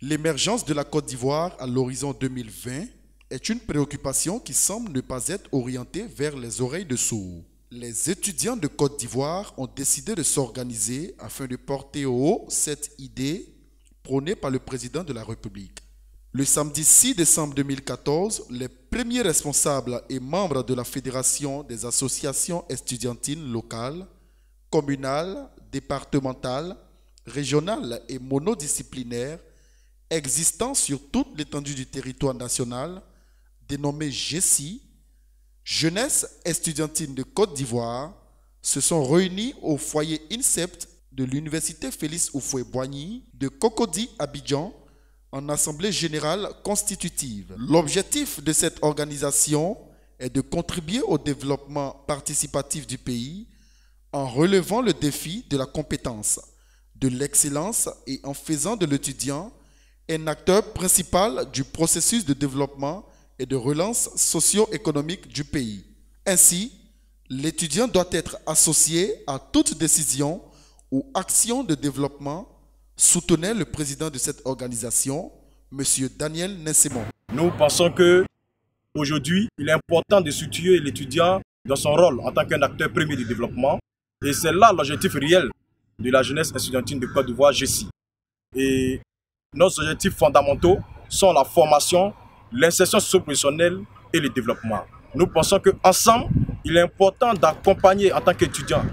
L'émergence de la Côte d'Ivoire à l'horizon 2020 est une préoccupation qui semble ne pas être orientée vers les oreilles de sourds. Les étudiants de Côte d'Ivoire ont décidé de s'organiser afin de porter au haut cette idée prônée par le président de la République. Le samedi 6 décembre 2014, les premiers responsables et membres de la Fédération des associations estudiantines locales, communales, départementales, régionales et monodisciplinaires existant sur toute l'étendue du territoire national, dénommé GESI, Jeunesse estudiantine de Côte d'Ivoire, se sont réunis au foyer INSEPT de l'Université Félix Houphouët-Boigny de Cocody, Abidjan, en assemblée générale constitutive. L'objectif de cette organisation est de contribuer au développement participatif du pays en relevant le défi de la compétence, de l'excellence et en faisant de l'étudiant un acteur principal du processus de développement et de relance socio-économique du pays. Ainsi, l'étudiant doit être associé à toute décision ou action de développement, soutenait le président de cette organisation, M. Daniel Nessemon. Nous pensons qu'aujourd'hui, il est important de situer l'étudiant dans son rôle en tant qu'un acteur premier du développement. Et c'est là l'objectif réel de la jeunesse estudiantine de Côte d'Ivoire, GESI. Et nos objectifs fondamentaux sont la formation, l'insertion socio-professionnelle et le développement. Nous pensons qu'ensemble, il est important d'accompagner en tant qu'étudiant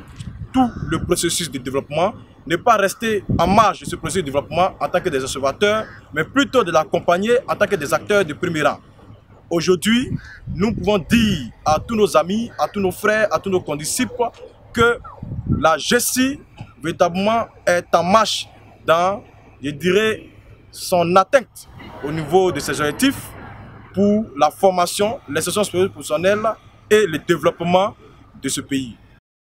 tout le processus de développement, ne pas rester en marge de ce processus de développement en tant que des observateurs, mais plutôt de l'accompagner en tant que des acteurs de premier rang. Aujourd'hui, nous pouvons dire à tous nos amis, à tous nos frères, à tous nos condisciples que la GESI véritablement est en marche dans, je dirais, son atteinte au niveau de ses objectifs pour la formation, l'insertion professionnelle et le développement de ce pays.